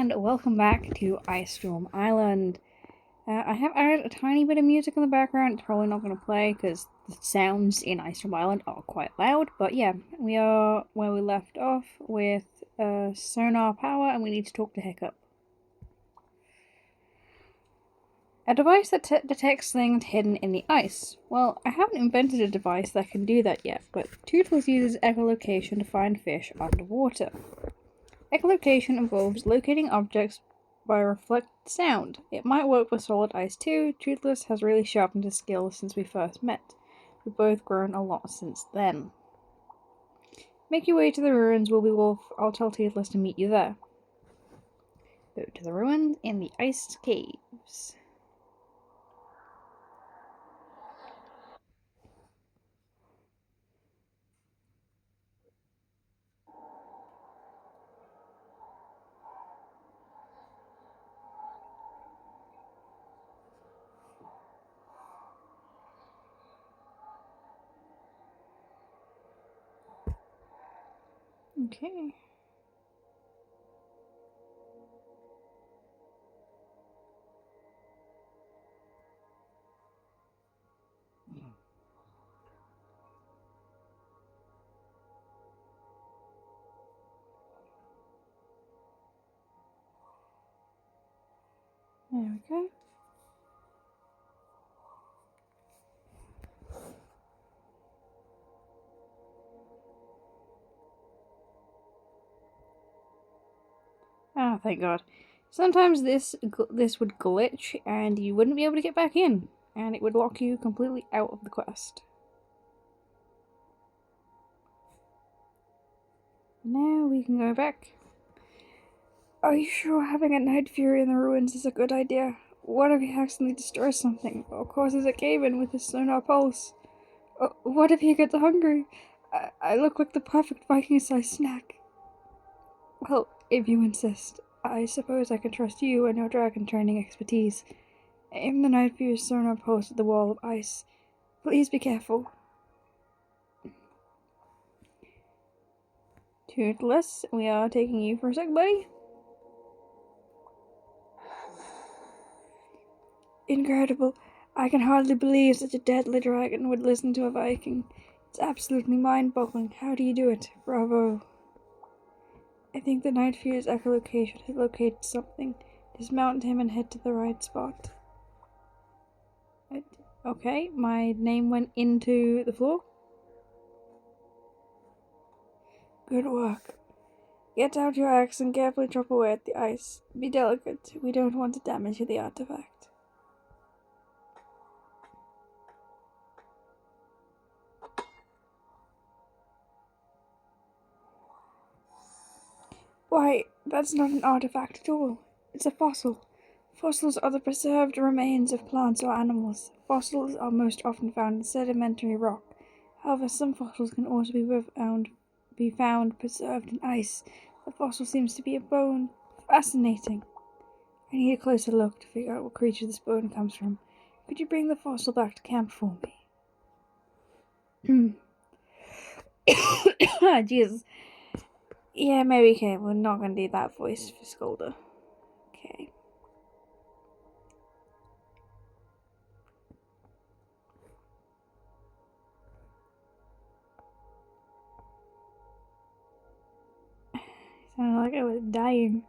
and welcome back to Icestorm Island. I have added a tiny bit of music in the background. It's probably not going to play because the sounds in Icestorm Island are quite loud. But yeah, we are where we left off with sonar power, and we need to talk to Hiccup. A device that detects things hidden in the ice. Well, I haven't invented a device that can do that yet, but Toothless uses echolocation to find fish underwater. Echolocation involves locating objects by reflected sound. It might work with solid ice too. Toothless has really sharpened his skills since we first met. We've both grown a lot since then. Make your way to the ruins, Wilby Wolf. I'll tell Toothless to meet you there. Go to the ruins in the ice caves. Okay. There we go. Ah, thank God. Sometimes this would glitch and you wouldn't be able to get back in, and it would lock you completely out of the quest. Now we can go back. Are you sure having a night fury in the ruins is a good idea? What if he accidentally destroys something, or causes a cave-in with his sonar pulse? What if he gets hungry? I look like the perfect Viking-sized snack. Well, if you insist, I suppose I can trust you and your dragon training expertise. Aim the night fury's sonar pulse at the wall of ice. Please be careful. Toothless, we are taking you for a sec, buddy. Incredible. I can hardly believe such a deadly dragon would listen to a Viking. It's absolutely mind-boggling. How do you do it? Bravo. I think the Night Fury's echolocation has located something. Dismount him and head to the right spot. Okay, my name went into the floor. Good work. Get out your axe and carefully chop away at the ice. Be delicate. We don't want to damage the artifact. Why, that's not an artifact at all. It's a fossil. Fossils are the preserved remains of plants or animals. Fossils are most often found in sedimentary rock. However, some fossils can also be found preserved in ice. The fossil seems to be a bone. Fascinating. I need a closer look to figure out what creature this bone comes from. Could you bring the fossil back to camp for me? Jesus. Yeah, maybe okay. We're not gonna do that voice for Scolder. Okay. Sounded like I was dying.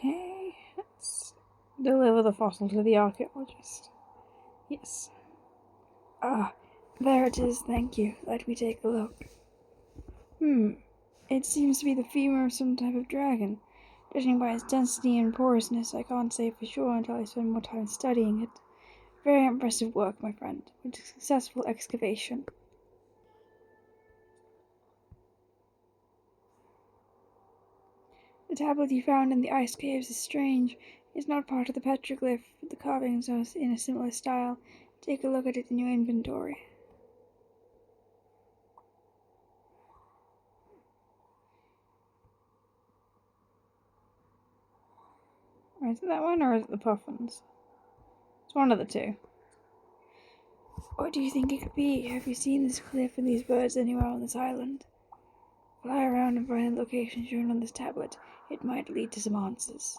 Okay, let's deliver the fossil to the archaeologist. Yes. Ah, there it is, thank you. Let me take a look. It seems to be the femur of some type of dragon. Judging by its density and porousness, I can't say for sure until I spend more time studying it. Very impressive work, my friend. With a successful excavation. The tablet you found in the ice caves is strange. It's not part of the petroglyph, but the carvings are in a similar style. Take a look at it in your inventory. Or is it that one, or is it the puffins? It's one of the two. What do you think it could be? Have you seen this cliff and these birds anywhere on this island? Fly around and find the location shown on this tablet. It might lead to some answers.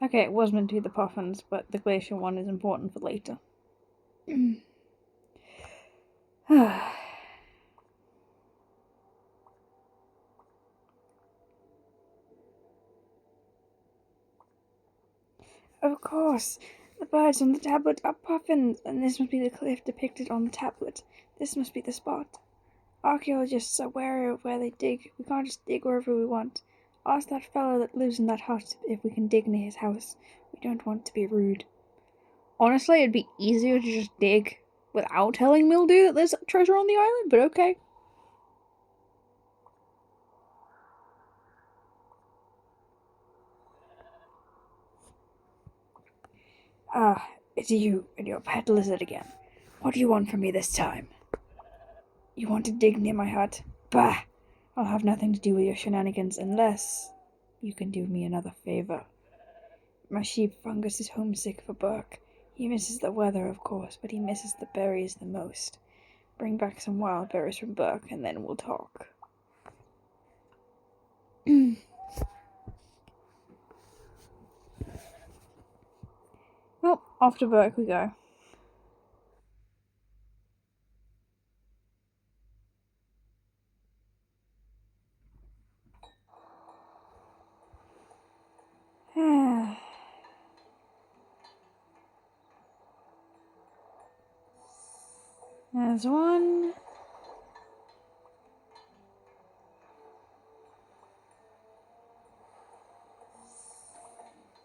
Okay, it was meant to be the puffins, but the glacier one is important for later. Of course, the birds on the tablet are puffins, and this must be the cliff depicted on the tablet. This must be the spot. Archaeologists are wary of where they dig. We can't just dig wherever we want. Ask that fellow that lives in that hut if we can dig near his house. We don't want to be rude. Honestly, it'd be easier to just dig without telling Mildew that there's treasure on the island, but okay. Ah, it's you and your pet lizard again. What do you want from me this time? You want to dig near my hut? Bah! I'll have nothing to do with your shenanigans unless you can do me another favor. My sheep Fungus is homesick for Burke. He misses the weather, of course, but he misses the berries the most. Bring back some wild berries from Burke, and then we'll talk. Well, off to Burke we go. There's one.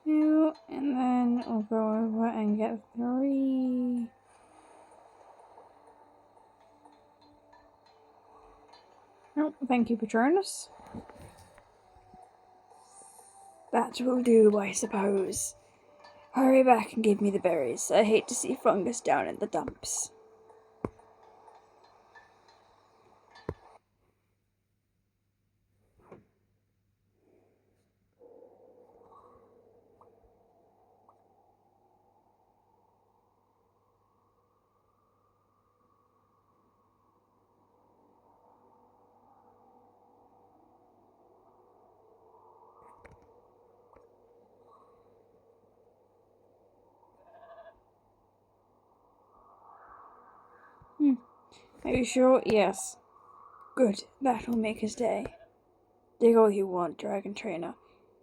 Two, and then we'll go over and get 3. Oh, thank you, Patronus. That will do, I suppose. Hurry back and give me the berries. I hate to see Fungus down in the dumps. Are you sure? Yes. Good. That will make his day. Dig all you want, Dragon Trainer.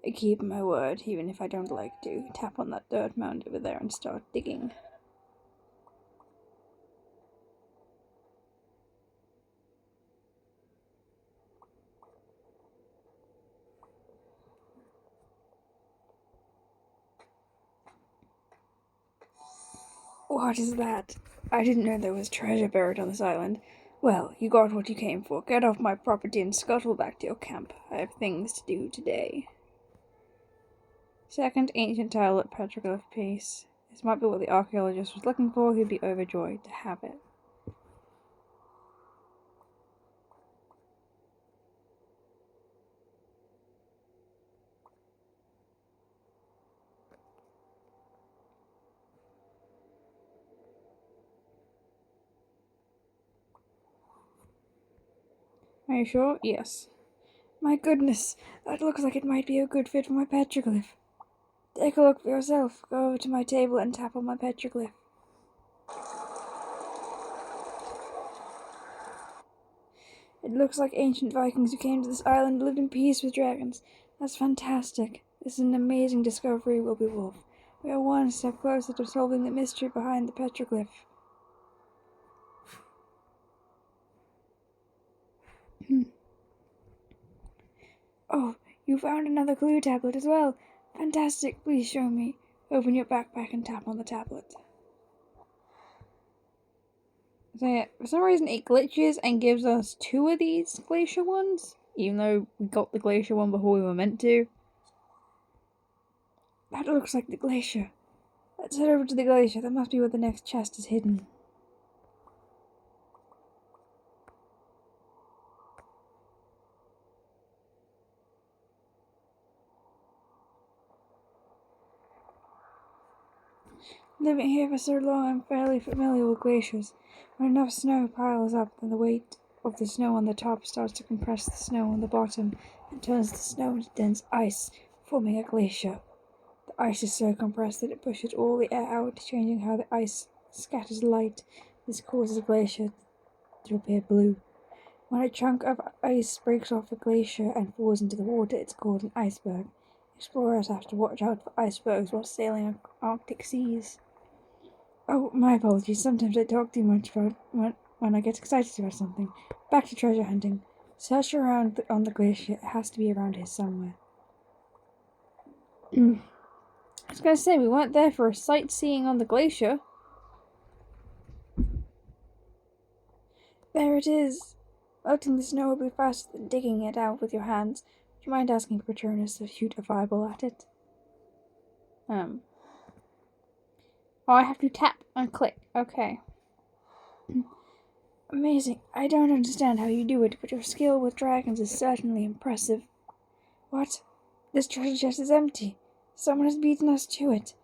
I keep my word, even if I don't like to. Tap on that dirt mound over there and start digging. What is that? I didn't know there was treasure buried on this island. Well, you got what you came for. Get off my property and scuttle back to your camp. I have things to do today. Second ancient tablet petroglyph piece. This might be what the archaeologist was looking for. He'd be overjoyed to have it. Are you sure? Yes. My goodness, that looks like it might be a good fit for my petroglyph. Take a look for yourself. Go over to my table and tap on my petroglyph. It looks like ancient Vikings who came to this island lived in peace with dragons. That's fantastic. This is an amazing discovery, Wilby Wolf. We are one step closer to solving the mystery behind the petroglyph. Oh, you found another clue tablet as well. Fantastic. Please show me. Open your backpack and tap on the tablet. So yeah, for some reason it glitches and gives us 2 of these glacier ones, even though we got the glacier one before we were meant to. That looks like the glacier. Let's head over to the glacier. That must be where the next chest is hidden. Living here for so long, I'm fairly familiar with glaciers. When enough snow piles up, then the weight of the snow on the top starts to compress the snow on the bottom and turns the snow into dense ice, forming a glacier. The ice is so compressed that it pushes all the air out, changing how the ice scatters light. This causes a glacier to appear blue. When a chunk of ice breaks off a glacier and falls into the water, it's called an iceberg. Explorers have to watch out for icebergs while sailing Arctic seas. Oh, my apologies. Sometimes I talk too much about when I get excited about something. Back to treasure hunting. Search around on the glacier. It has to be around here somewhere. I was going to say, we weren't there for a sightseeing on the glacier. There it is. Melting the snow will be faster than digging it out with your hands. Do you mind asking Patronus to shoot a fireball at it? Oh, I have to tap and click. Okay. Amazing. I don't understand how you do it, but your skill with dragons is certainly impressive. What? This treasure chest is empty. Someone has beaten us to it.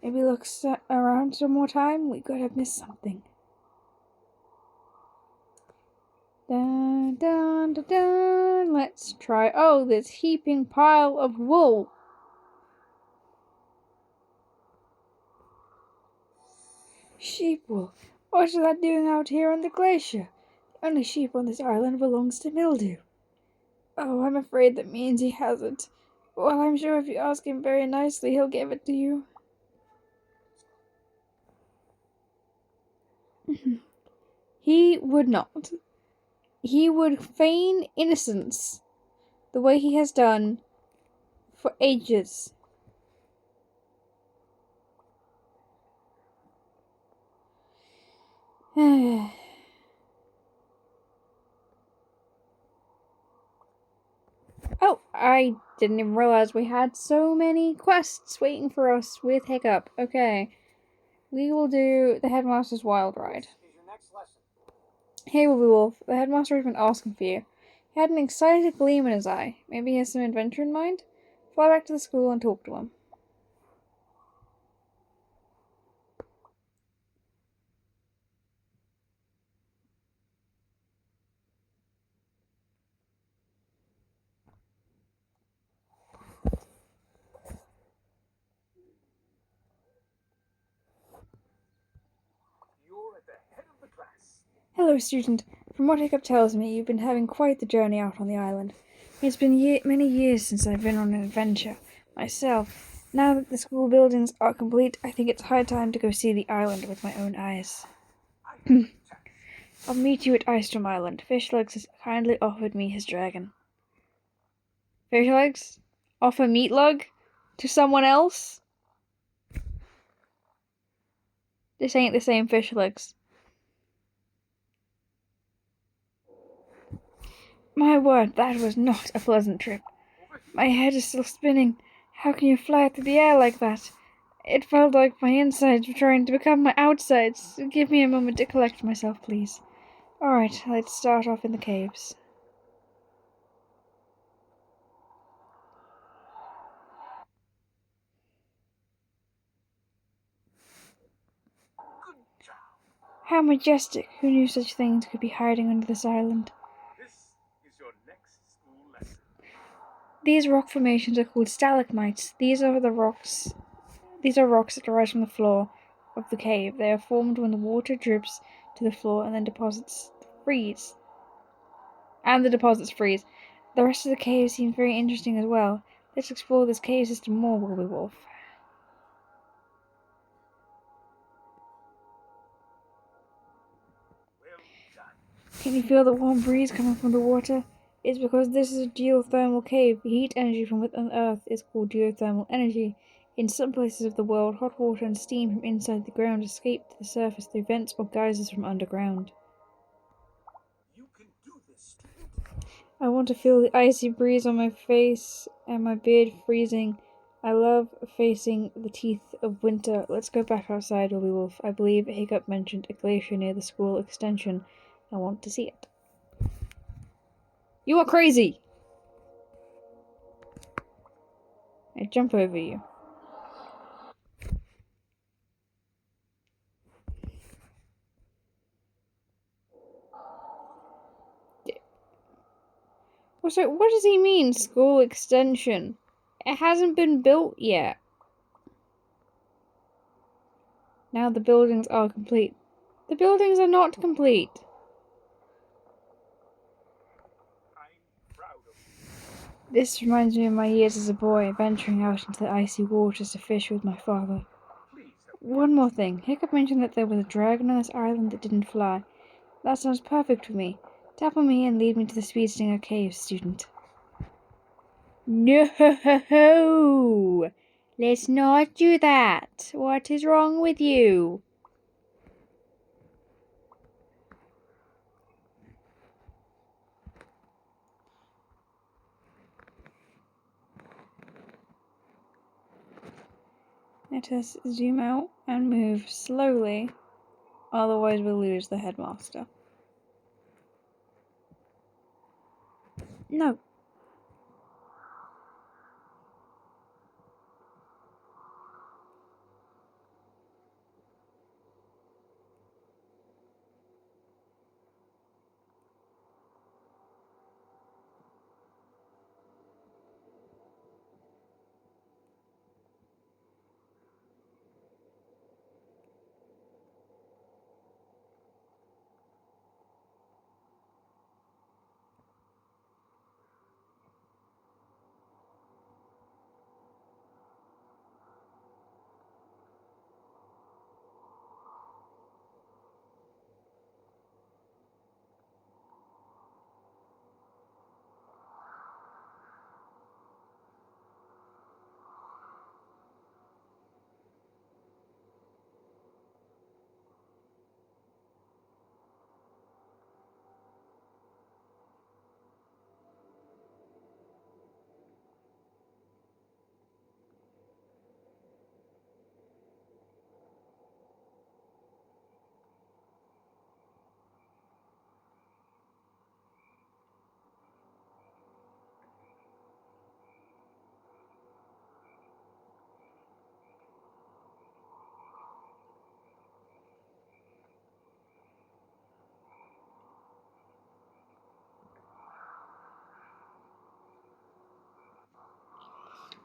Maybe look around some more time. We could have missed something. Dun dun dun dun. Let's try. Oh, this heaping pile of wool. Sheep wool. What is that doing out here on the glacier? The only sheep on this island belongs to Mildew. Oh, I'm afraid that means he has it. Well, I'm sure if you ask him very nicely, he'll give it to you. He would not. He would feign innocence the way he has done for ages. Oh, I didn't even realize we had so many quests waiting for us with Hiccup. Okay. We will do the Headmaster's Wild Ride. Hey, Willy Wolf. The Headmaster has been asking for you. He had an excited gleam in his eye. Maybe he has some adventure in mind? Fly back to the school and talk to him. Hello, student. From what Hiccup tells me, you've been having quite the journey out on the island. It's been many years since I've been on an adventure myself. Now that the school buildings are complete, I think it's high time to go see the island with my own eyes. I'll meet you at Icestorm Island. Fishlegs has kindly offered me his dragon. Fishlegs? Offer Meatlug? To someone else? This ain't the same Fishlegs. My word, that was not a pleasant trip. My head is still spinning. How can you fly through the air like that? It felt like my insides were trying to become my outsides. Give me a moment to collect myself, please. Alright, let's start off in the caves. How majestic! Who knew such things could be hiding under this island? These rock formations are called stalagmites. These are rocks that rise from the floor of the cave. They are formed when the water drips to the floor and then deposits freeze. The deposits freeze. The rest of the cave seems very interesting as well. Let's explore this cave system more, Willy Wolf. Can you feel the warm breeze coming from the water? It's because this is a geothermal cave. The heat energy from within Earth is called geothermal energy. In some places of the world, hot water and steam from inside the ground escape to the surface through vents or geysers from underground. You can do this. I want to feel the icy breeze on my face and my beard freezing. I love facing the teeth of winter. Let's go back outside, Willy Wolf. I believe Hiccup mentioned a glacier near the school extension. I want to see it. You are crazy! I jump over you. Also, what does he mean, school extension? It hasn't been built yet. Now the buildings are complete. The buildings are not complete. This reminds me of my years as a boy, venturing out into the icy waters to fish with my father. One more thing. Hiccup mentioned that there was a dragon on this island that didn't fly. That sounds perfect for me. Tap on me and lead me to the Speed Stinger Cave, student. No! Let's not do that. What is wrong with you? Let us zoom out and move slowly, otherwise we'll lose the headmaster. No.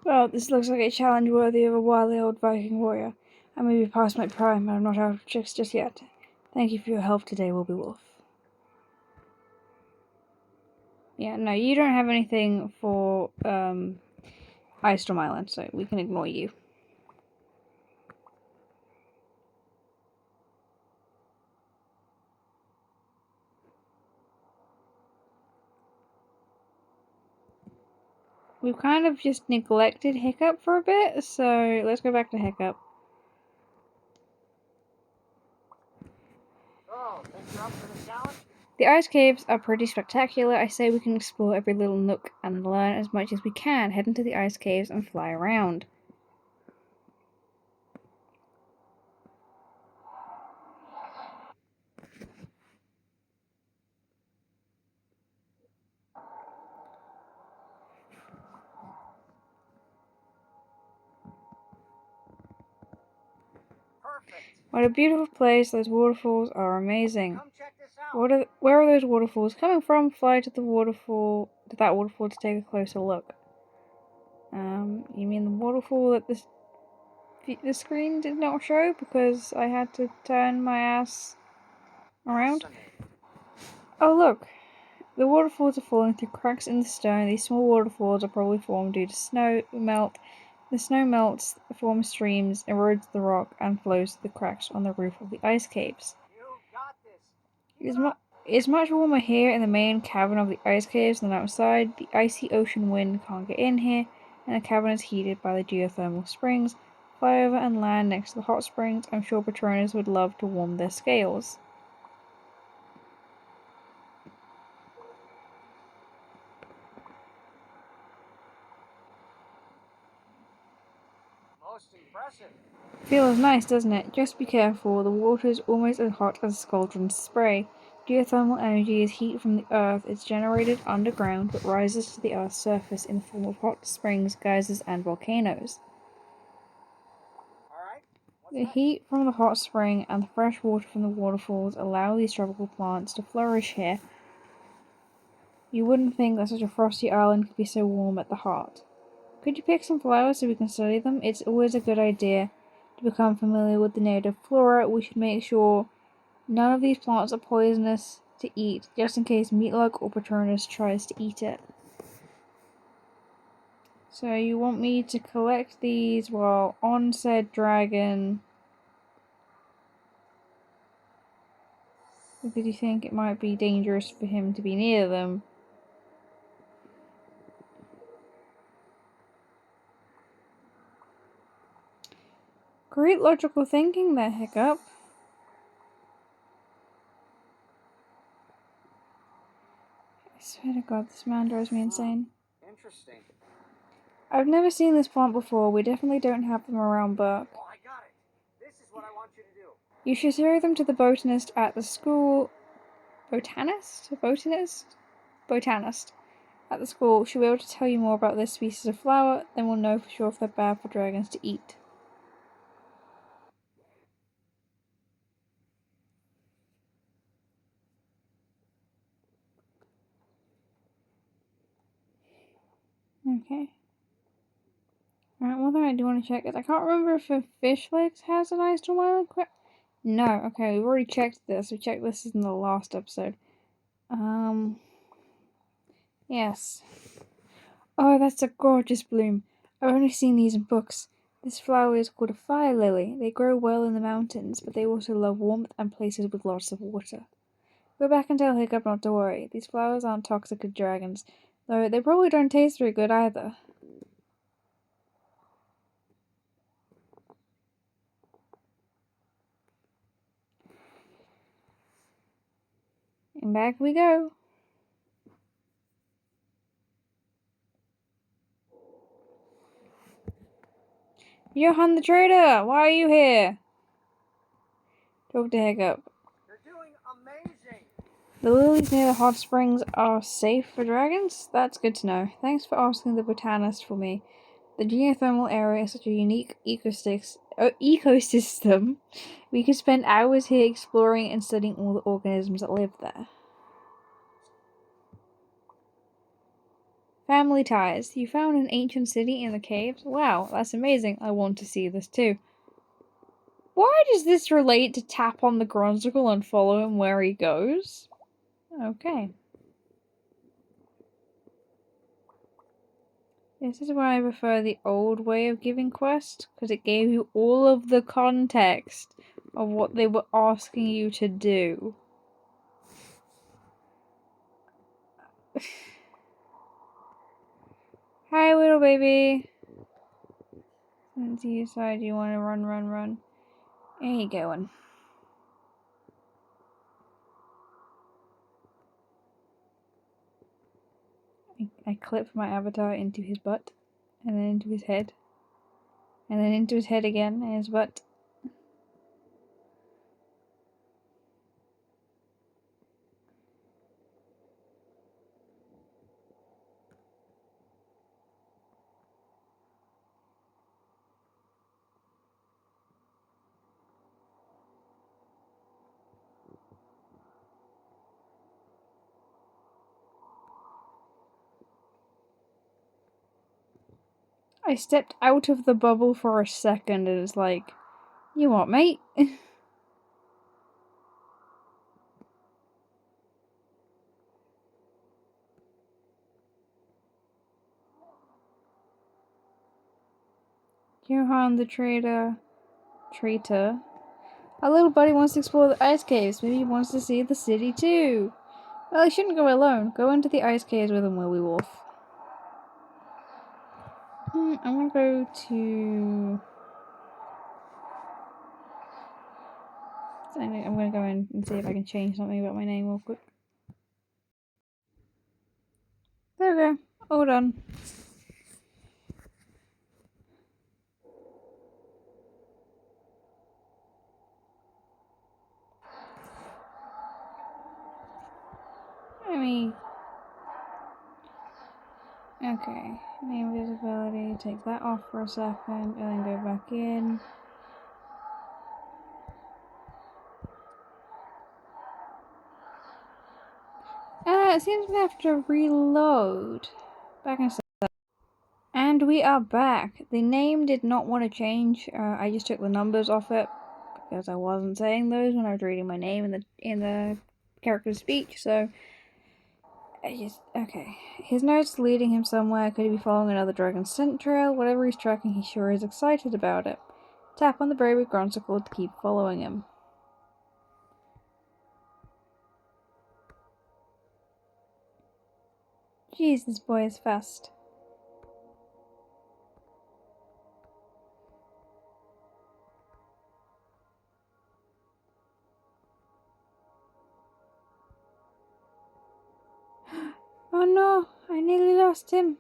Well, this looks like a challenge worthy of a wily old Viking warrior. I may be past my prime, but I'm not out of tricks just yet. Thank you for your help today, Wilby Wolf. Yeah, no, you don't have anything for Icestorm Island, so we can ignore you. We've kind of just neglected Hiccup for a bit, so let's go back to Hiccup. Oh, think you're up for the challenge? The ice caves are pretty spectacular. I say we can explore every little nook and learn as much as we can. Head into the ice caves and fly around. Perfect. What a beautiful place. Those waterfalls are amazing. Come check this out. Where are those waterfalls coming from? Fly to the waterfall, to that waterfall to take a closer look. You mean the waterfall that the screen did not show because I had to turn my ass around? Oh look, the waterfalls are falling through cracks in the stone. These small waterfalls are probably formed due to snow melt. The snow melts, forms streams, erodes the rock, and flows through the cracks on the roof of the ice caves. You got this. It's much warmer here in the main cavern of the ice caves than outside. The icy ocean wind can't get in here, and the cavern is heated by the geothermal springs. Fly over and land next to the hot springs. I'm sure Patronus would love to warm their scales. Most impressive. Feels nice, doesn't it? Just be careful, the water is almost as hot as Scaldron's spray. Geothermal energy is heat from the earth. It's generated underground but rises to the earth's surface in the form of hot springs, geysers, and volcanoes. All right. The heat from the hot spring and the fresh water from the waterfalls allow these tropical plants to flourish here. You wouldn't think that such a frosty island could be so warm at the heart. Could you pick some flowers so we can study them? It's always a good idea to become familiar with the native flora. We should make sure none of these plants are poisonous to eat, just in case Meatloaf or Patronus tries to eat it. So you want me to collect these while on said dragon, because you think it might be dangerous for him to be near them. Great logical thinking there, Hiccup. I swear to God, this man drives me insane. Interesting. I've never seen this plant before. We definitely don't have them around Burke. Oh, I got it. This is what I want you to do. You should show them to the botanist at the school. Botanist? Botanist. At the school. She'll be able to tell you more about this species of flower, then we'll know for sure if they're bad for dragons to eat. Okay. Alright, one thing I do want to check is I can't remember if a Fish Lakes has an Icestorm Island. No, okay, we've already checked this. We checked this in the last episode. Yes. Oh, that's a gorgeous bloom. I've only seen these in books. This flower is called a fire lily. They grow well in the mountains, but they also love warmth and places with lots of water. Go back and tell Hiccup not to worry. These flowers aren't toxic to dragons, though they probably don't taste very good either. And back we go. Johann the Trader, why are you here? Talk to Hiccup. You're doing amazing. The lilies near the hot springs are safe for dragons? That's good to know. Thanks for asking the botanist for me. The geothermal area is such a unique ecosystem. We could spend hours here exploring and studying all the organisms that live there. Family ties. You found an ancient city in the caves? Wow, that's amazing. I want to see this too. Why does this relate to tap on the Grunsicle and follow him where he goes? Okay. This is why I prefer the old way of giving quests, because it gave you all of the context of what they were asking you to do. Hi, little baby. Since you decide you want to run. Where you going? I clip my avatar into his butt, and then into his head, and then into his head again, and his butt. I stepped out of the bubble for a second and it's like, you what, mate? Johann the traitor. Our little buddy wants to explore the ice caves. Maybe he wants to see the city too. Well, he shouldn't go alone. Go into the ice caves with him, Willy Wolf. I'm gonna go to... I'm gonna go in and see if I can change something about my name real quick. There we go. All done. Okay. Name visibility. Take that off for a second and then go back in. It seems we have to reload. Back in a sec. And we are back. The name did not want to change. I just took the numbers off it because I wasn't saying those when I was reading my name in the character's speech. So okay. His note's leading him somewhere. Could he be following another dragon scent trail? Whatever he's tracking, he sure is excited about it. Tap on the braid with Grunsicle to keep following him. Jeez, this boy is fast. Oh no, I nearly lost him.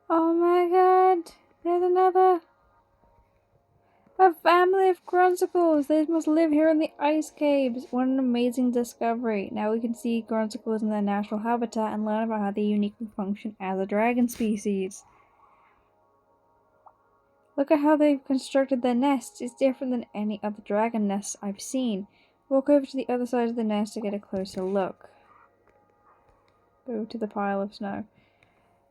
Oh my god, there's another. A family of Grunsicles! They must live here in the ice caves! What an amazing discovery! Now we can see Grunsicles in their natural habitat and learn about how they uniquely function as a dragon species. Look at how they've constructed their nests. It's different than any other dragon nests I've seen. Walk over to the other side of the nest to get a closer look. Go to the pile of snow.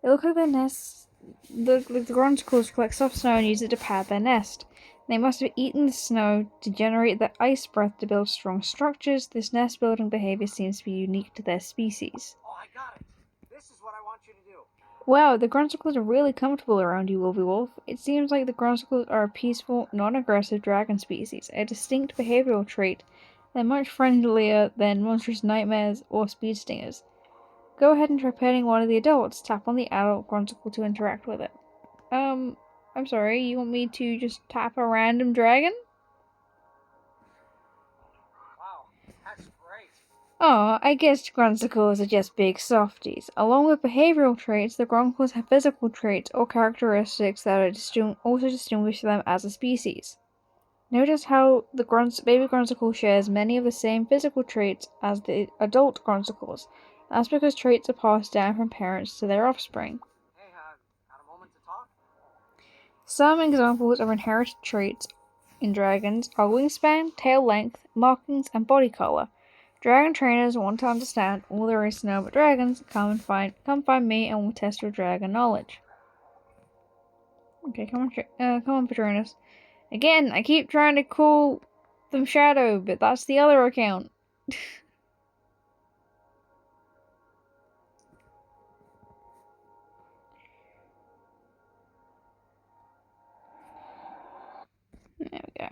It looks like their nests. The Grunsicles collect soft snow and use it to pad their nest. They must have eaten the snow to generate the ice breath to build strong structures. This nest building behavior seems to be unique to their species. Oh, I got it. This is what I want you to do. Wow, the Grunsicles are really comfortable around you, Wolf. It seems like the Grunsicles are a peaceful, non-aggressive dragon species, a distinct behavioral trait. They're much friendlier than monstrous nightmares or speed stingers. Go ahead and try petting one of the adults. Tap on the adult Grunsicle to interact with it. I'm sorry, you want me to just tap a random dragon? Wow, that's great. Oh, I guess Grunsicles are just big softies. Along with behavioral traits, the Grunsicles have physical traits or characteristics that also distinguish them as a species. Notice how the baby Grunsicle shares many of the same physical traits as the adult Grunsicles. That's because traits are passed down from parents to their offspring. Hey, got a moment to talk? Some examples of inherited traits in dragons are wingspan, tail length, markings, and body color. Dragon trainers want to understand all there is to know about dragons. Come find me, and we'll test your dragon knowledge. Okay, come on, Patronus. Again, I keep trying to call them Shadow, but that's the other account. There we go.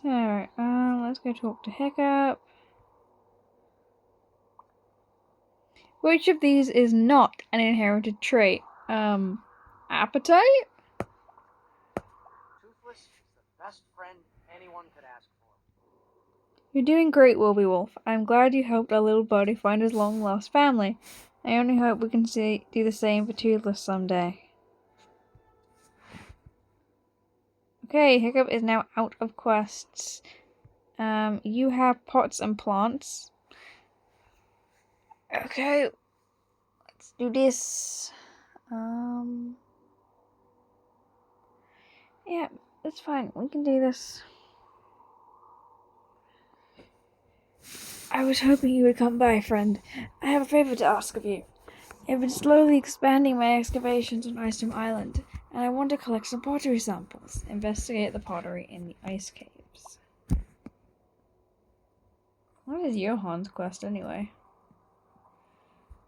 So, let's go talk to Hiccup. Which of these is not an inherited trait? Appetite? Toothless is the best friend anyone could ask for. You're doing great, Wolf. I'm glad you helped our little buddy find his long-lost family. I only hope we can do the same for Toothless someday. Okay, Hiccup is now out of quests. You have pots and plants. Okay, let's do this. Yeah, it's fine. We can do this. I was hoping you would come by, friend. I have a favor to ask of you. I've been slowly expanding my excavations on Icestorm Island, and I want to collect some pottery samples. Investigate the pottery in the ice caves. What is Johann's quest, anyway?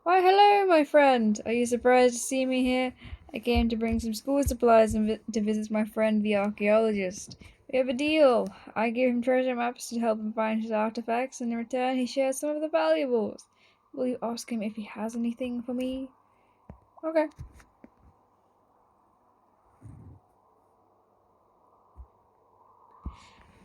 Why, hello, my friend! Are you surprised to see me here? I came to bring some school supplies and to visit my friend the archaeologist. We have a deal. I give him treasure maps to help him find his artifacts, and in return he shares some of the valuables. Will you ask him if he has anything for me? Okay.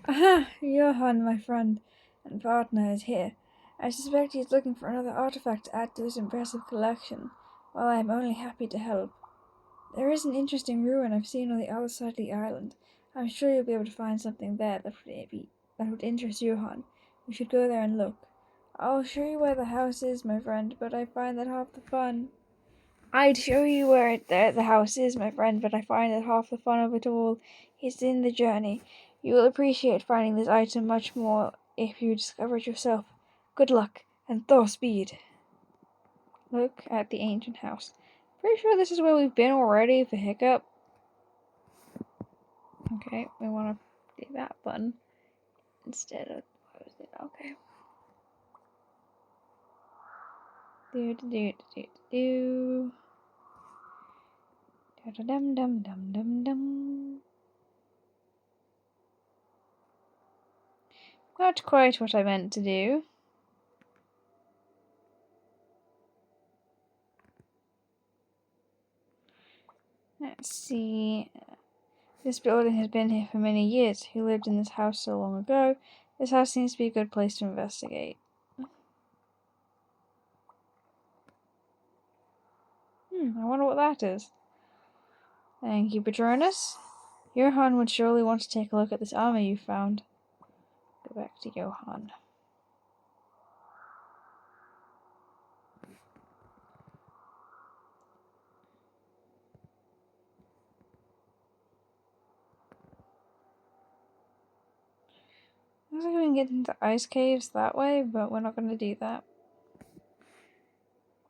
Aha! Johann, my friend and partner, is here. I suspect he is looking for another artifact to add to his impressive collection. While I am only happy to help. There is an interesting ruin I've seen on the other side of the island. I'm sure you'll be able to find something there that would interest Johann. We should go there and look. I'll show you where the house is, my friend, but I find that half the fun. I'd show you where the house is, my friend, but I find that half the fun of it all is in the journey. You will appreciate finding this item much more if you discover it yourself. Good luck, and Thor speed. Look at the ancient house. Pretty sure this is where we've been already for Hiccup. Okay, we want to do that button instead of, what was it? Okay. Do. Dum dum dum dum dum. Not quite what I meant to do. Let's see. This building has been here for many years. Who lived in this house so long ago? This house seems to be a good place to investigate. I wonder what that is. Thank you, Patronus. Johann would surely want to take a look at this armor you found. Go back to Johann. Looks like we can get into ice caves that way, but we're not going to do that.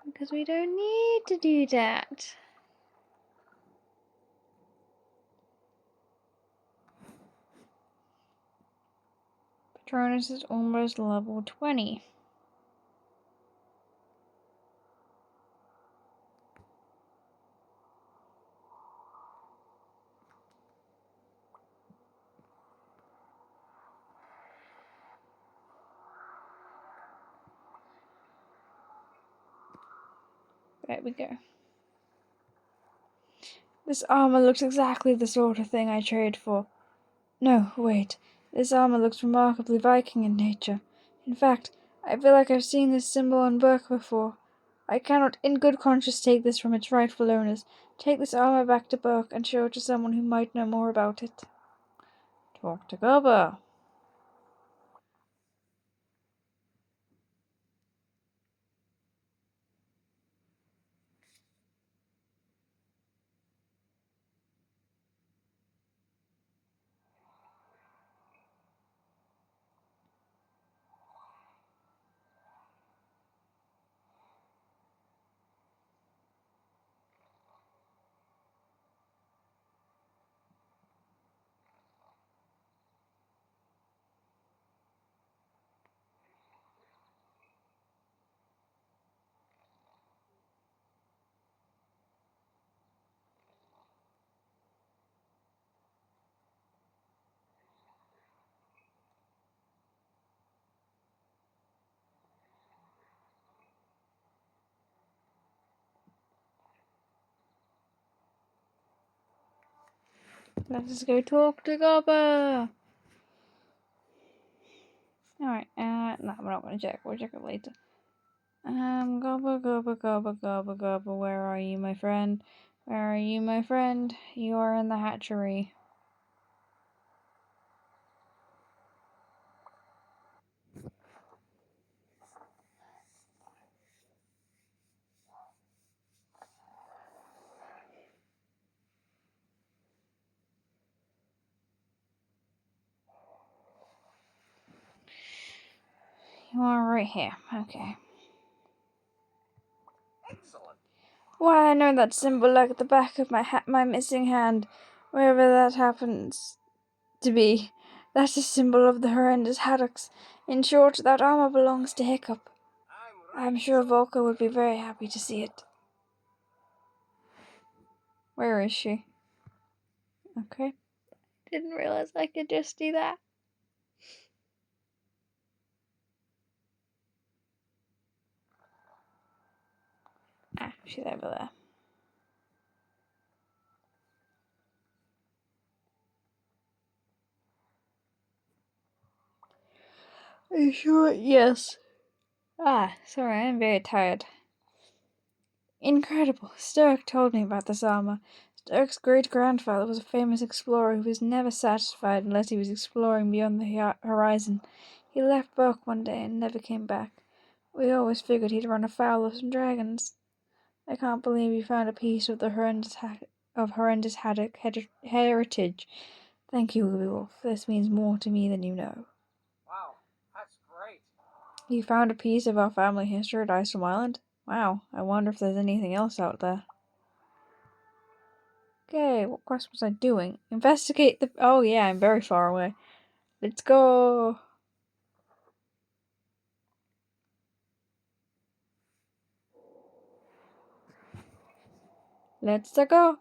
Because we don't need to do that. Patronus is almost level 20. There we go. This armor looks exactly the sort of thing I trade for. No, wait. This armor looks remarkably Viking in nature. In fact, I feel like I've seen this symbol on Burke before. I cannot in good conscience take this from its rightful owners. Take this armor back to Burke and show it to someone who might know more about it. Talk to Gobber. Let us go talk to Gobber. Alright, no, we're not gonna check. We'll check it later. Gobber, where are you, my friend? Where are you, my friend? You are in the hatchery. You are right here. Okay. Excellent. Why, I know that symbol like the back of my missing hand, wherever that happens to be. That's a symbol of the horrendous haddocks. In short, that armor belongs to Hiccup. I'm sure Volker would be very happy to see it. Where is she? Okay. Didn't realize I could just do that. Ah, she's over there. Are you sure? Yes. Ah, sorry, I'm very tired. Incredible. Sturk told me about this armor. Sturk's great-grandfather was a famous explorer who was never satisfied unless he was exploring beyond the horizon. He left Burke one day and never came back. We always figured he'd run afoul of some dragons. I can't believe you found a piece of the horrendous heritage. Thank you, Wolf. This means more to me than you know. Wow, that's great. You found a piece of our family history at Icestorm Island? Wow, I wonder if there's anything else out there. Okay, what quest was I doing? Investigate the... Oh yeah, I'm very far away. Let's go! Let's go!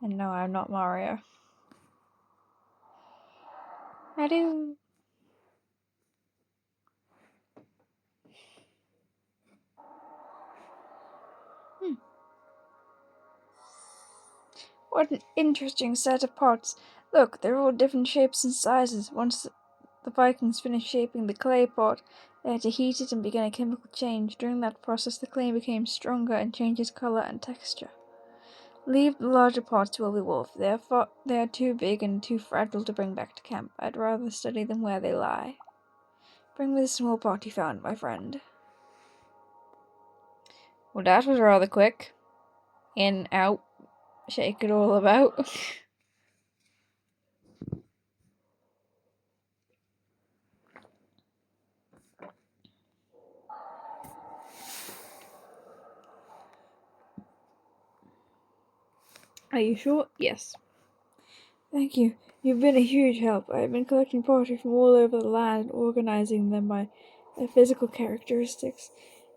And no, I'm not Mario. I do. What an interesting set of pots. Look, they're all different shapes and sizes. Once the Vikings finished shaping the clay pot, they had to heat it and begin a chemical change. During that process, the clay became stronger and changed its color and texture. Leave the larger pots, Willy Wolf. They are too big and too fragile to bring back to camp. I'd rather study them where they lie. Bring me the small pot you found, my friend. Well, that was rather quick. In, out, shake it all about. Are you sure? Yes. Thank you. You've been a huge help. I've been collecting pottery from all over the land and organizing them by their physical characteristics.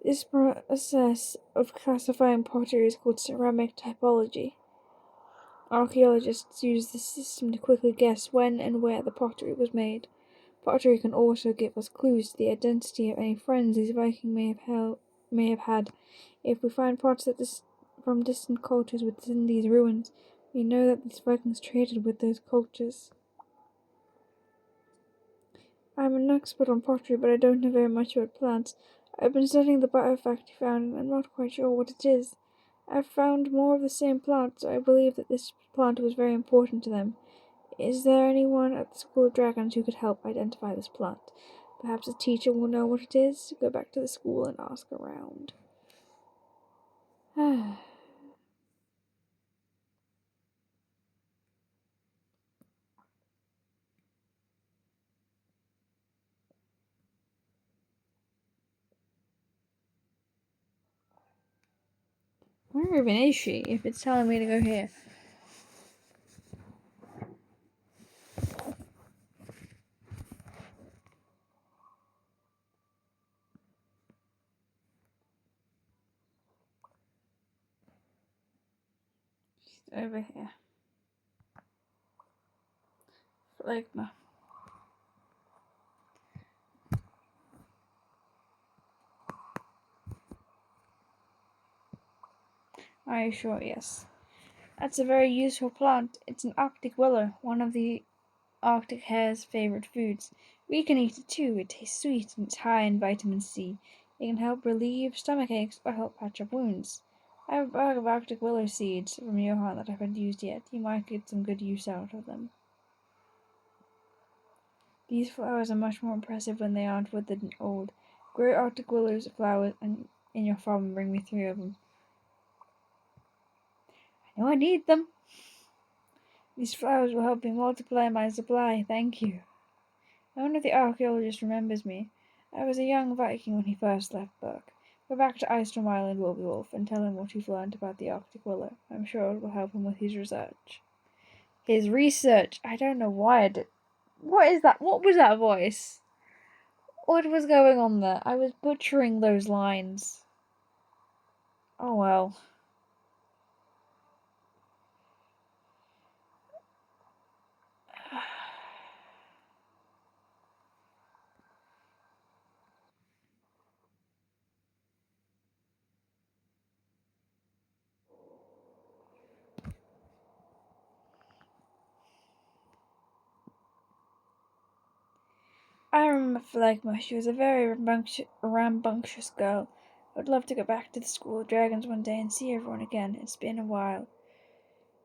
This process of classifying pottery is called ceramic typology. Archaeologists use this system to quickly guess when and where the pottery was made. Pottery can also give us clues to the identity of any friends these Vikings may have had. If we find pots from distant cultures within these ruins, we know that these Vikings traded with those cultures. I'm an expert on pottery, but I don't know very much about plants. I've been studying the artifact you found, and I'm not quite sure what it is. I've found more of the same plant, so I believe that this plant was very important to them. Is there anyone at the School of Dragons who could help identify this plant? Perhaps a teacher will know what it is. Go back to the school and ask around. Where even is she, if it's telling me to go here? She's over here. Phlegma. Are you sure? Yes. That's a very useful plant. It's an Arctic willow, one of the Arctic hare's favorite foods. We can eat it too. It tastes sweet and it's high in vitamin C. It can help relieve stomach aches or help patch up wounds. I have a bag of Arctic willow seeds from Johann that I haven't used yet. You might get some good use out of them. These flowers are much more impressive when they aren't withered and old. Grow Arctic willows flowers in your farm and bring me 3 of them. I know I need them. These flowers will help me multiply my supply. Thank you. I wonder if the archaeologist remembers me. I was a young Viking when he first left Burke. Go back to Icestorm Island, Wolf, and tell him what you've learned about the Arctic willow. I'm sure it will help him with his research. His research? I don't know why I did. What is that? What was that voice? What was going on there? I was butchering those lines. Oh well. I remember Phlegma. She was a very rambunctious girl. I would love to go back to the School of Dragons one day and see everyone again. It's been a while.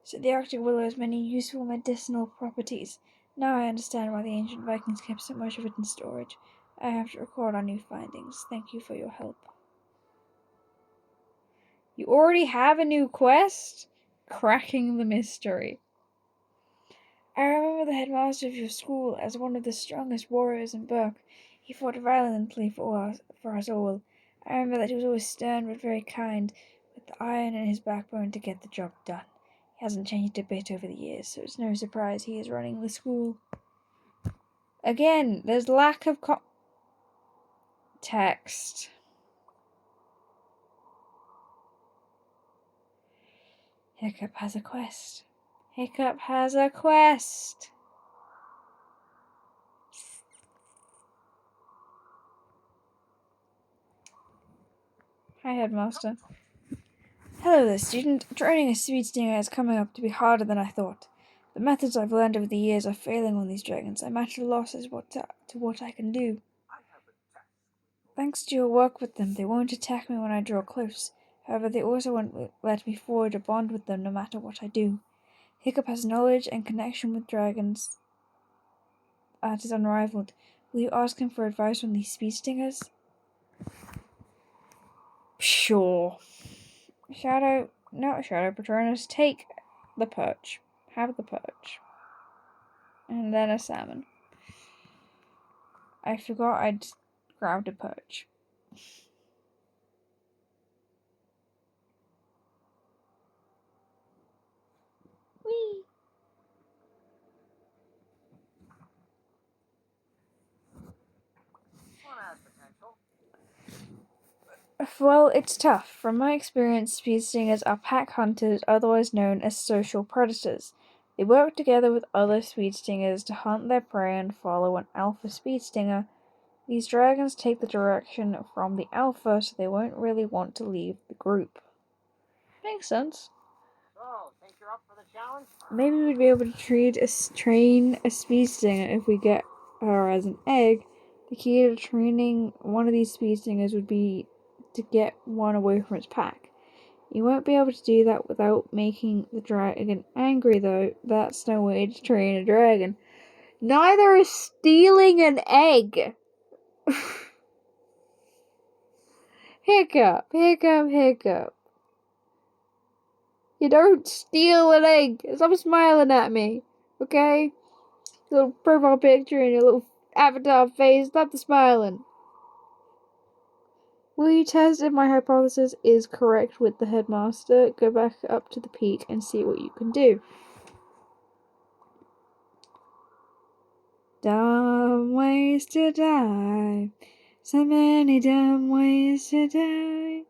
So the Arctic willow has many useful medicinal properties. Now I understand why the ancient Vikings kept so much of it in storage. I have to record our new findings. Thank you for your help. You already have a new quest? Cracking the mystery. I remember the headmaster of your school as one of the strongest warriors in Burke. He fought violently for us all. I remember that he was always stern but very kind, with the iron in his backbone to get the job done. He hasn't changed a bit over the years, so it's no surprise he is running the school. Again, there's lack of text. Hiccup has a quest. Hiccup has a quest. Hi, Headmaster. Hello there, student. Training a speed stinger is coming up to be harder than I thought. The methods I've learned over the years are failing on these dragons. I'm at a loss as to what I can do. Thanks to your work with them, they won't attack me when I draw close. However, they also won't let me forge a bond with them no matter what I do. Hiccup has knowledge and connection with dragons that is unrivaled. Will you ask him for advice on these speed stingers? Sure. Shadow Patronus, take the perch. Have the perch. And then a salmon. I forgot I'd grabbed a perch. Whee! One has potential. Well, it's tough. From my experience, speed stingers are pack hunters, otherwise known as social predators. They work together with other speed stingers to hunt their prey and follow an alpha speed stinger. These dragons take the direction from the alpha, so they won't really want to leave the group. Makes sense. So, think you're up for the challenge? Maybe we'd be able to train a speed stinger if we get her as an egg. The key to training one of these speed stingers would be to get one away from its pack. You won't be able to do that without making the dragon angry, though. That's no way to train a dragon. Neither is stealing an egg. Hiccup. You don't steal an egg. Stop smiling at me, okay? Your little profile picture and your little avatar face. Stop the smiling. Will you test if my hypothesis is correct with the headmaster? Go back up to the peak and see what you can do. Dumb ways to die. So many dumb ways to die.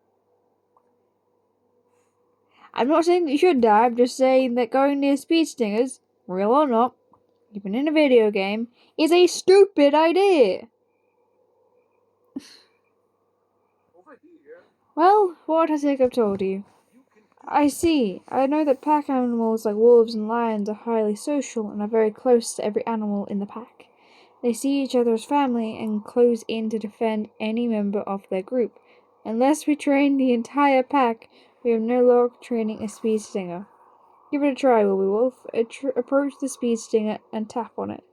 I'm not saying that you should die, I'm just saying that going near speed stingers, real or not, even in a video game, is a stupid idea. Well, what has Hiccup told you? I see. I know that pack animals like wolves and lions are highly social and are very close to every animal in the pack. They see each other as family and close in to defend any member of their group. Unless we train the entire pack, we have no luck training a speed stinger. Give it a try, will we, Wolf? Approach the speed stinger and tap on it.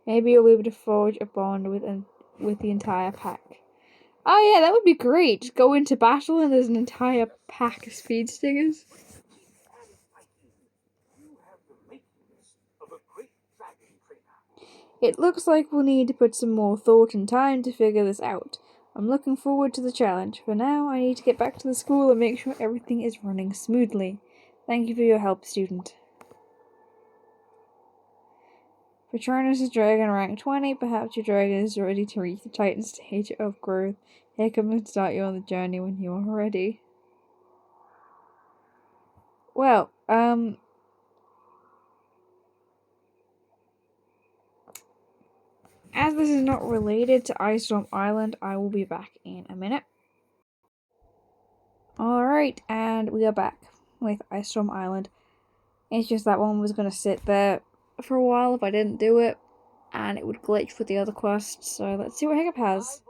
Maybe you'll be able to forge a bond with the entire pack. Oh yeah, that would be great. Just go into battle and there's an entire pack of speed stingers. It looks like we'll need to put some more thought and time to figure this out. I'm looking forward to the challenge. For now, I need to get back to the school and make sure everything is running smoothly. Thank you for your help, student. Patronus is dragon rank 20. Perhaps your dragon is ready to reach the Titan stage of growth. Here, come and start you on the journey when you are ready. Well, as this is not related to Icestorm Island, I will be back in a minute. Alright, and we are back with Icestorm Island. It's just that one was going to sit there for a while if I didn't do it, and it would glitch with the other quests, so let's see what Hiccup has.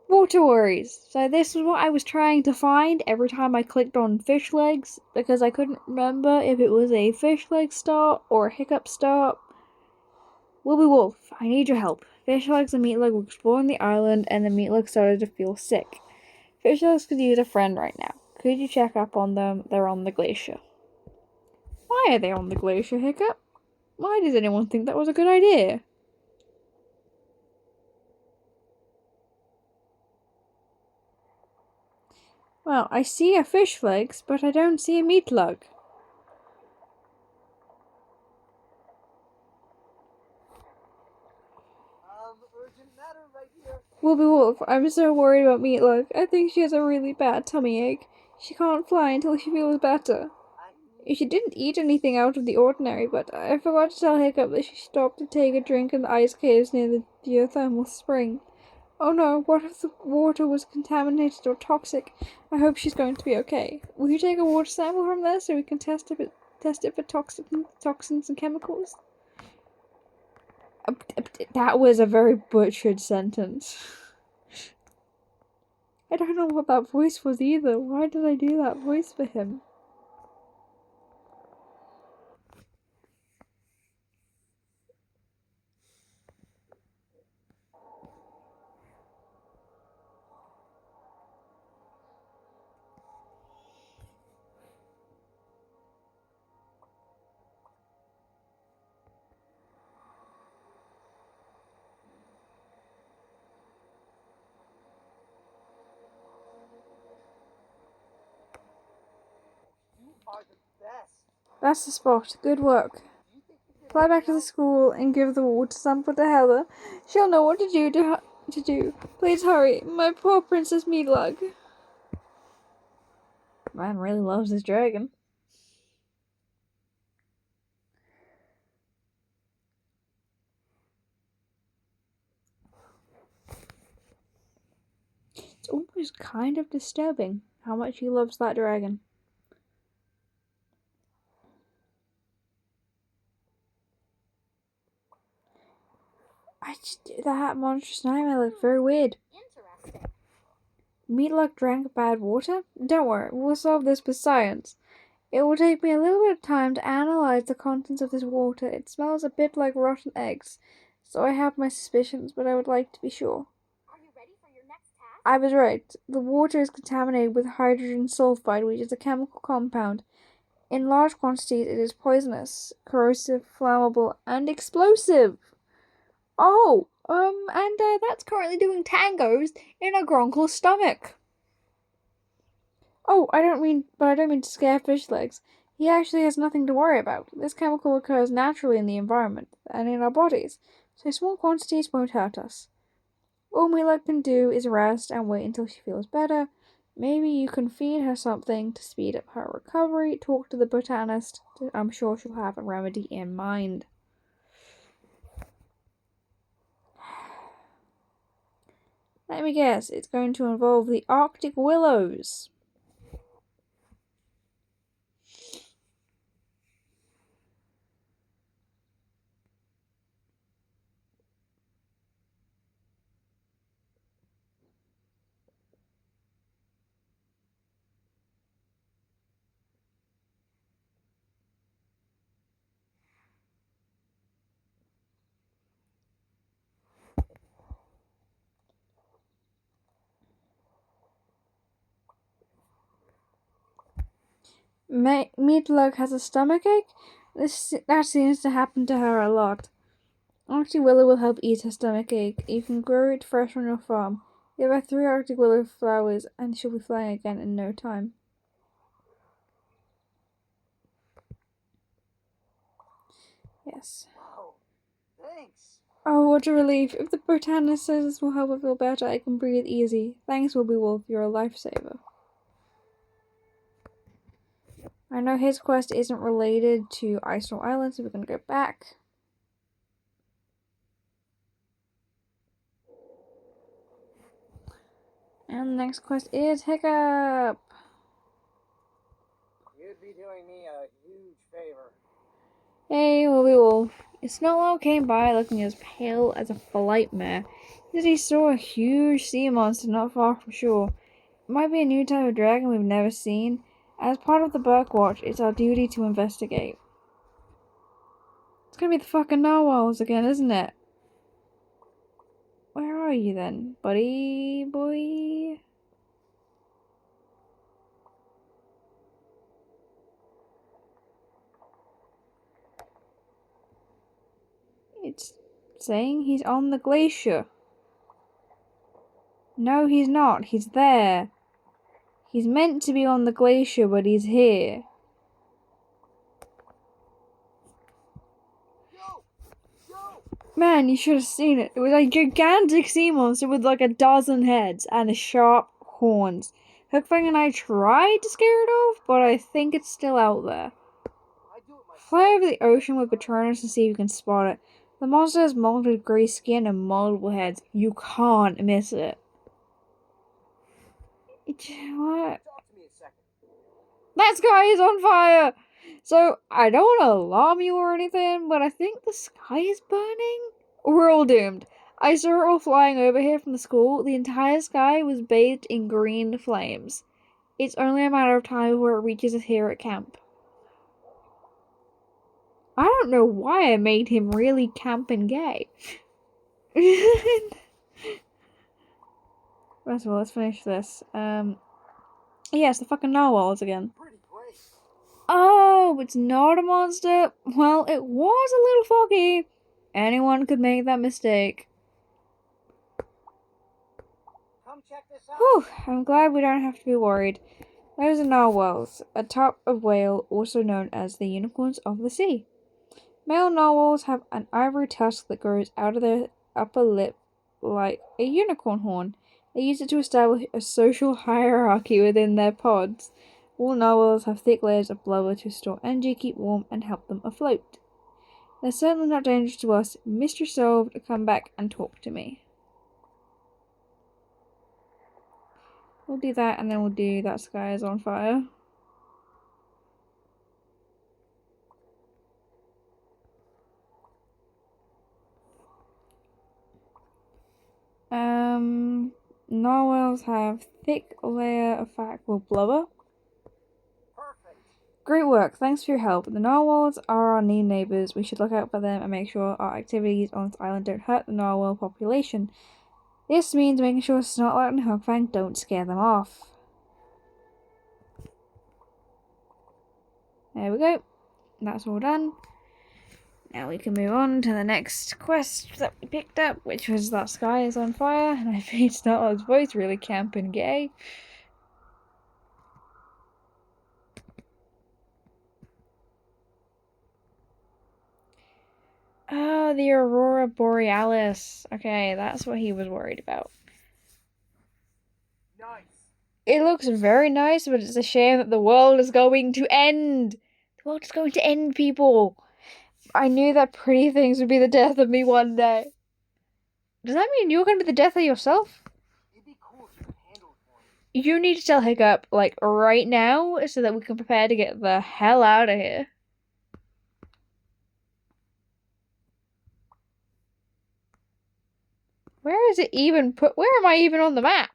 Water worries. So this is what I was trying to find every time I clicked on fish legs, because I couldn't remember if it was a fish leg start or a Hiccup start. Wilby Wolf, I need your help. Fishlegs and Meatlug were exploring the island, and the Meatlug started to feel sick. Fishlegs could use a friend right now. Could you check up on them? They're on the glacier. Why are they on the glacier, Hiccup? Why does anyone think that was a good idea? Well, I see a Fishlegs, but I don't see a Meatlug. Urgent matter right here. Wilby Wolf, I'm so worried about Meatlug. I think she has a really bad tummy ache. She can't fly until she feels better. She didn't eat anything out of the ordinary, but I forgot to tell Hiccup that she stopped to take a drink in the ice caves near the geothermal spring. Oh no, what if the water was contaminated or toxic? I hope she's going to be okay. Will you take a water sample from there so we can test it for toxins and chemicals? That was a very butchered sentence. I don't know what that voice was either. Why did I do that voice for him? You are the best. That's the spot. Good work. Fly back to the school and give the water sample to Heather. She'll know what to do. Please hurry. My poor Princess Meatlug. Man really loves his dragon. It's almost kind of disturbing how much he loves that dragon. That monstrous nightmare looked very weird. Interesting. Meatlug drank bad water? Don't worry, we'll solve this with science. It will take me a little bit of time to analyze the contents of this water. It smells a bit like rotten eggs, so I have my suspicions, but I would like to be sure. Are you ready for your next task? I was right. The water is contaminated with hydrogen sulfide, which is a chemical compound. In large quantities, it is poisonous, corrosive, flammable, and explosive. Oh, and that's currently doing tangos in a Gronkle's stomach. Oh, I don't mean to scare Fishlegs. He actually has nothing to worry about. This chemical occurs naturally in the environment and in our bodies, so small quantities won't hurt us. All Meatlug can do is rest and wait until she feels better. Maybe you can feed her something to speed up her recovery. Talk to the botanist. I'm sure she'll have a remedy in mind. Let me guess, it's going to involve the Arctic willows. Meatlug has a stomachache? That seems to happen to her a lot. Arctic willow will help ease her stomachache. You can grow it fresh on your farm. Give her 3 Arctic willow flowers and she'll be flying again in no time. Yes. Whoa, thanks. Oh, what a relief. If the botanist says this will help her feel better, I can breathe easy. Thanks, Wilby Wolf. You're a lifesaver. I know his quest isn't related to Icestorm Island, so we're going to go back. And the next quest is Hiccup. You'd be doing me a huge favor. Hey, Wilby Wolf. Snowlow came by looking as pale as a flightmare. He said he saw a huge sea monster not far from shore. It might be a new type of dragon we've never seen. As part of the Burke Watch, it's our duty to investigate. It's gonna be the fucking narwhals again, isn't it? Where are you then, buddy boy? It's saying he's on the glacier. No, he's not. He's there. He's meant to be on the glacier, but he's here. Man, you should have seen it. It was a gigantic sea monster with like a dozen heads and sharp horns. Hookfang and I tried to scare it off, but I think it's still out there. Fly over the ocean with Patronus and see if you can spot it. The monster has multiple grey skin and multiple heads. You can't miss it. What? That sky is on fire! So, I don't want to alarm you or anything, but I think the sky is burning. We're all doomed. I saw it all flying over here from the school. The entire sky was bathed in green flames. It's only a matter of time before it reaches us here at camp. I don't know why I made him really camp and gay. First of all, let's finish this. Yes, the fucking narwhals again. Oh, it's not a monster? Well, it was a little foggy. Anyone could make that mistake. Come check this out. Whew, I'm glad we don't have to be worried. Those are narwhals, a type of whale also known as the unicorns of the sea. Male narwhals have an ivory tusk that grows out of their upper lip like a unicorn horn. They use it to establish a social hierarchy within their pods. All narwhals have thick layers of blubber to store energy, keep warm, and help them afloat. They're certainly not dangerous to us. Mystery solved. Come back and talk to me. We'll do that, and then we'll do that sky is on fire. Narwhals have thick layer of fat called blubber. Perfect. Great work, thanks for your help. The narwhals are our new neighbours. We should look out for them and make sure our activities on this island don't hurt the narwhal population. This means making sure Snotlight and Hookfang don't scare them off. There we go. That's all done. Now we can move on to the next quest that we picked up, which was that sky is on fire, and I made Snotlight's voice really camp and gay. Oh, the Aurora Borealis. Okay, that's what he was worried about. Nice. It looks very nice, but it's a shame that the world is going to end. The world is going to end, people. I knew that pretty things would be the death of me one day. Does that mean you're going to be the death of yourself? It'd be cool if you could handle it for me. You need to tell Hiccup, like, right now, so that we can prepare to get the hell out of here. Where is it even put? Where am I even on the map?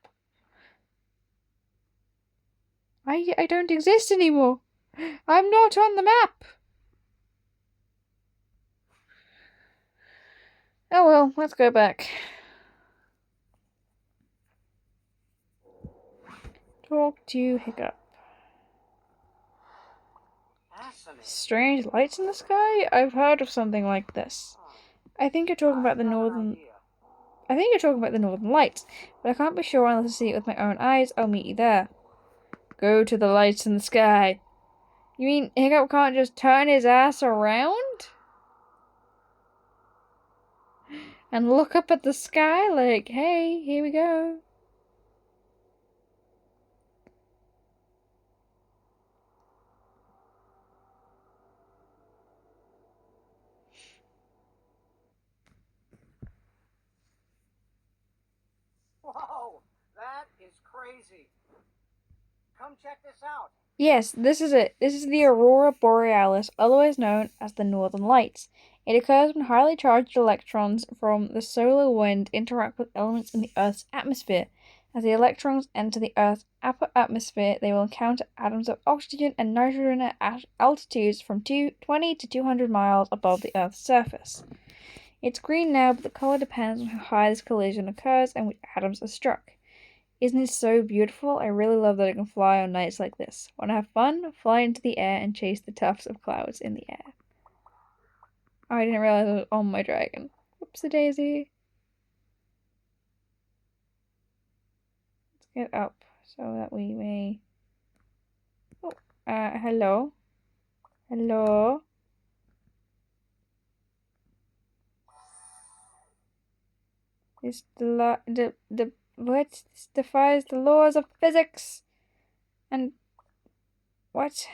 I don't exist anymore. I'm not on the map. Oh well, let's go back. Talk to Hiccup. Fascinating. Strange lights in the sky? I've heard of something like this. I think you're talking about the northern lights, but I can't be sure unless I see it with my own eyes. I'll meet you there. Go to the lights in the sky. You mean Hiccup can't just turn his ass around? And look up at the sky like, hey, here we go. Whoa, that is crazy. Come check this out. Yes, this is it. This is the Aurora Borealis, otherwise known as the Northern Lights. It occurs when highly charged electrons from the solar wind interact with elements in the Earth's atmosphere. As the electrons enter the Earth's upper atmosphere, they will encounter atoms of oxygen and nitrogen at altitudes from 20 to 200 miles above the Earth's surface. It's green now, but the color depends on how high this collision occurs and which atoms are struck. Isn't it so beautiful? I really love that I can fly on nights like this. Want to have fun? Fly into the air and chase the tufts of clouds in the air. Oh, I didn't realize I was on my dragon. Whoopsie-daisy. Let's get up so that we may... Oh, hello? Hello? This what? This defies the laws of physics. And what?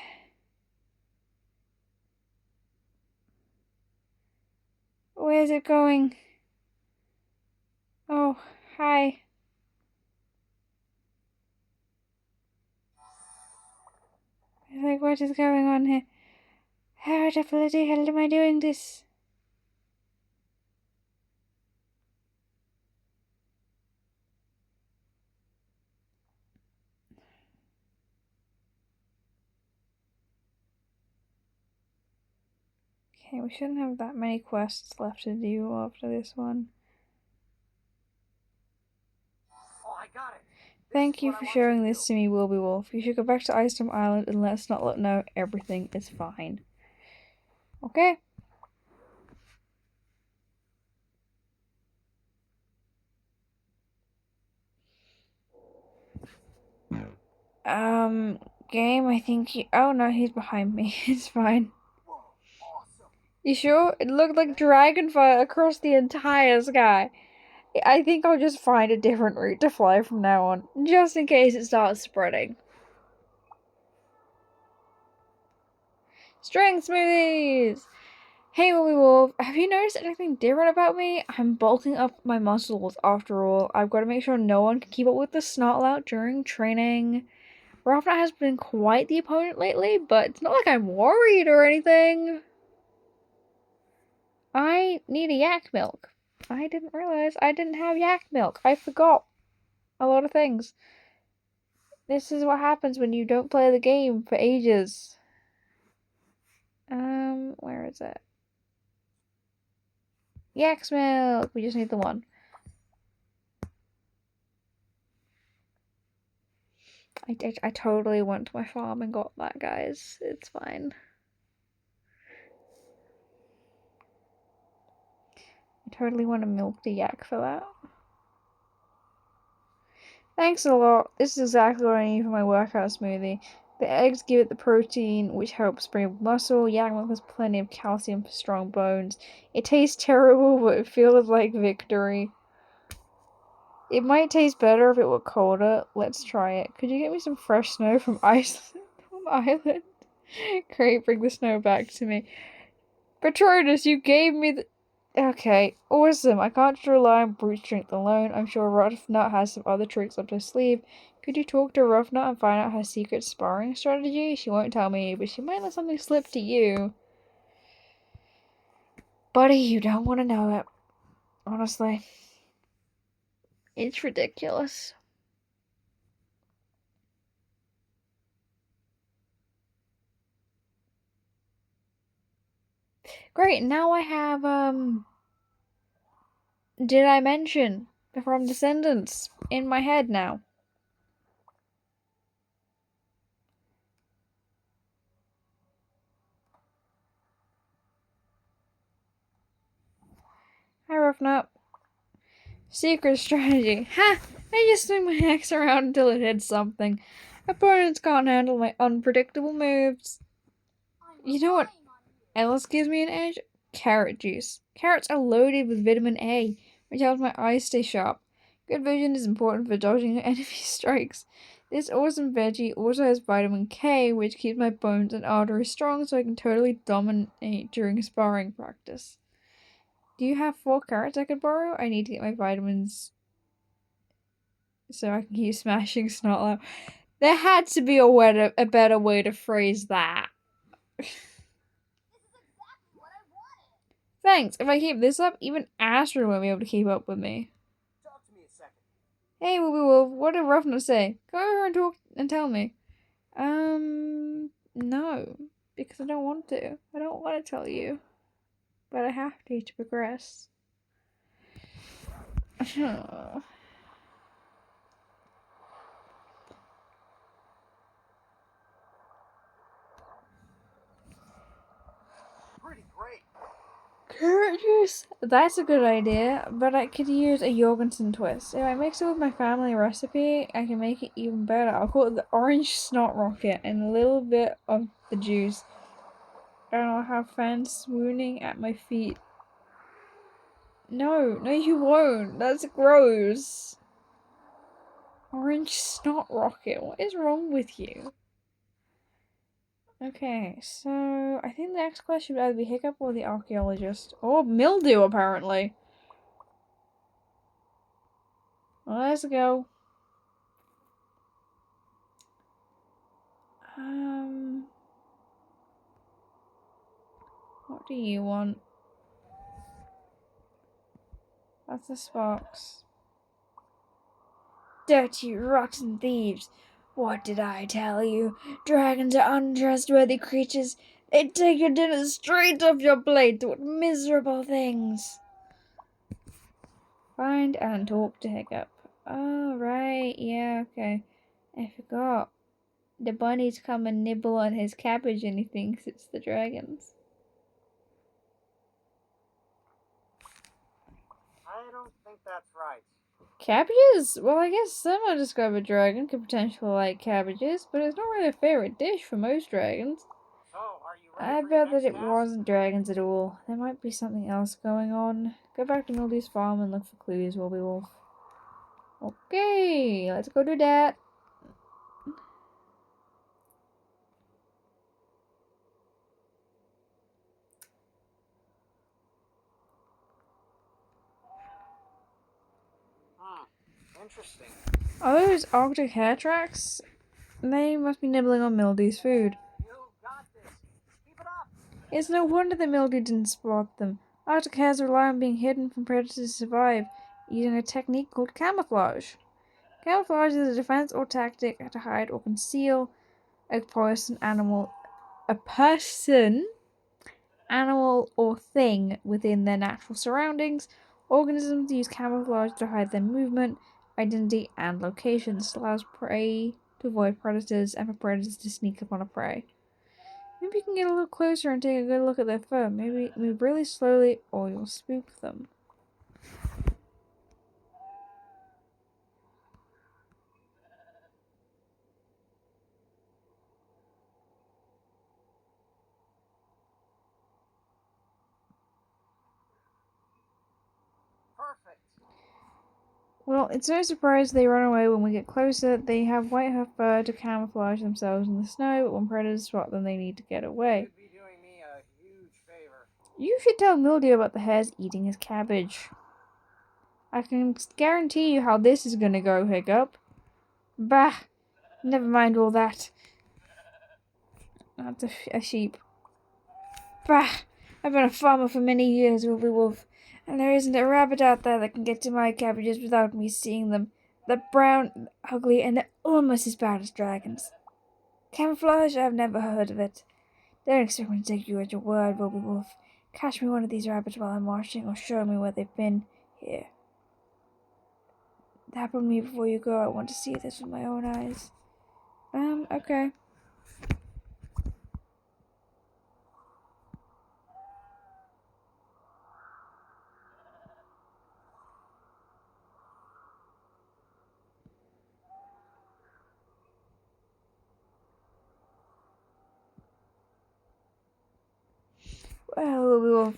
Where's it going? Oh, hi. Like, what is going on here? How the bloody hell am I doing this? Okay, we shouldn't have that many quests left to do after this one. Oh, I got it. Thank you for showing this to me, Wilby Wolf. You should go back to Icestorm Island and let us not know everything is fine. Okay? Game, I think he... Oh, no, he's behind me. It's fine. Whoa, awesome. You sure? It looked like dragonfire across the entire sky. I think I'll just find a different route to fly from now on, just in case it starts spreading. Strength smoothies! Hey, Willy Wolf, have you noticed anything different about me? I'm bulking up my muscles, after all. I've got to make sure no one can keep up with the Snotlout during training. Ravna has been quite the opponent lately, but it's not like I'm worried or anything. I need a yak milk. I didn't realize I didn't have yak milk. I forgot a lot of things. This is what happens when you don't play the game for ages. Where is it? Yak's milk! We just need the one. I totally went to my farm and got that, guys. It's fine. I totally want to milk the yak for that. Thanks a lot. This is exactly what I need for my workout smoothie. The eggs give it the protein, which helps build muscle. Yak milk has plenty of calcium for strong bones. It tastes terrible, but it feels like victory. It might taste better if it were colder. Let's try it. Could you get me some fresh snow from Iceland? Great, bring the snow back to me. Patronus, you gave me the... Okay, awesome. I can't just rely on brute strength alone. I'm sure Ruffnut has some other tricks up her sleeve. Could you talk to Ruffnut and find out her secret sparring strategy? She won't tell me, but she might let something slip to you. Buddy, you don't want to know it. Honestly. It's ridiculous. Great, now I have, did I mention from Descendants in my head now? Hi, Ruffnut. Secret strategy. Ha! I just swing my axe around until it hits something. Opponents can't handle my unpredictable moves. You know what else gives me an edge? Carrot juice. Carrots are loaded with vitamin A, which helps my eyes stay sharp. Good vision is important for dodging enemy strikes. This awesome veggie also has vitamin K, which keeps my bones and arteries strong so I can totally dominate during sparring practice. Do you have 4 carrots I could borrow? I need to get my vitamins so I can keep smashing Snotlout. There had to be a better way to phrase that. Thanks. If I keep this up, even Astrid won't be able to keep up with me. Talk to me a second. Hey, Wooby Wolf, what did Ruffner say? Come over and talk and tell me. No, because I don't want to. I don't want to tell you, but I have to progress. Pretty great. Carrot juice? That's a good idea, but I could use a Jorgensen twist. If I mix it with my family recipe, I can make it even better. I'll call it the orange snot rocket and a little bit of the juice. And I'll have fans swooning at my feet. No, you won't. That's gross. Orange snot rocket. What is wrong with you? Okay, so I think the next question would either be Hiccup or the archaeologist. Or mildew, apparently. Well, let's go. What do you want? That's the sparks. Dirty, rotten thieves. What did I tell you? Dragons are untrustworthy creatures. They take your dinner straight off your plate. What miserable things. Find and talk to Hiccup. Oh, right. Yeah, okay. I forgot. The bunnies come and nibble on his cabbage and he thinks it's the dragons. I don't think that's right. Cabbages? Well, I guess someone describe a dragon could potentially like cabbages, but it's not really a favorite dish for most dragons. So, are you ready I for your bet that next it task? wasn't dragons at all. There might be something else going on. Go back to Mildew's farm and look for clues, Wilby Wolf. Okay, let's go do that. Interesting. Are those Arctic hair tracks? They must be nibbling on Mildew's food. You got this. Keep it up. It's no wonder the Mildew didn't spot them. Arctic hares rely on being hidden from predators to survive, using a technique called camouflage. Camouflage is a defense or tactic to hide or conceal a person, animal, or thing within their natural surroundings. Organisms use camouflage to hide their movement, identity, and location. This allows prey to avoid predators and for predators to sneak up on a prey. Maybe you can get a little closer and take a good look at their fur. Maybe move really slowly or you'll spook them. Perfect. Well, it's no surprise they run away when we get closer. They have white fur to camouflage themselves in the snow, but when predators spot them, they need to get away. You'd be doing me a huge favor. You should tell Mildew about the hares eating his cabbage. I can guarantee you how this is gonna go, Hiccup. Bah! Never mind all that. That's a sheep. Bah! I've been a farmer for many years, Wilby Wolf, and there isn't a rabbit out there that can get to my cabbages without me seeing them. They're brown, ugly, and they're almost as bad as dragons. Camouflage? I've never heard of it. Don't expect me to take you at your word, Wilby Wolf. Catch me one of these rabbits while I'm watching, or show me where they've been. Here. Tap on me before you go. I want to see this with my own eyes. Okay. Well, Wolf,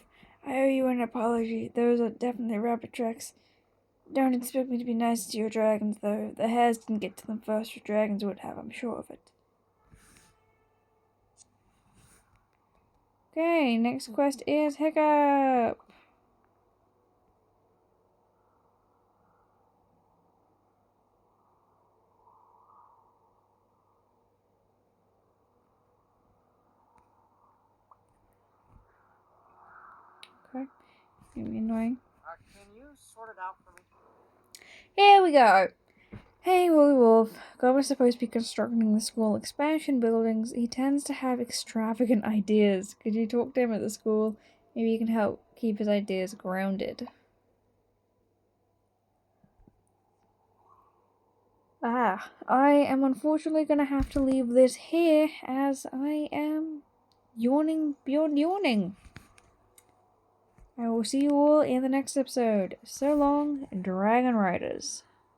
I owe you an apology. Those are definitely rabbit tracks. Don't expect me to be nice to your dragons, though. The hares didn't get to them first, your dragons would have, I'm sure of it. Okay, next quest is Hiccup. Okay, gonna be annoying. Can you sort it out for me? Here we go. Hey, Woolly Wolf. God was supposed to be constructing the school expansion buildings. He tends to have extravagant ideas. Could you talk to him at the school? Maybe you can help keep his ideas grounded. I am unfortunately gonna have to leave this here as I am yawning beyond yawning. I will see you all in the next episode. So long, Dragon Riders.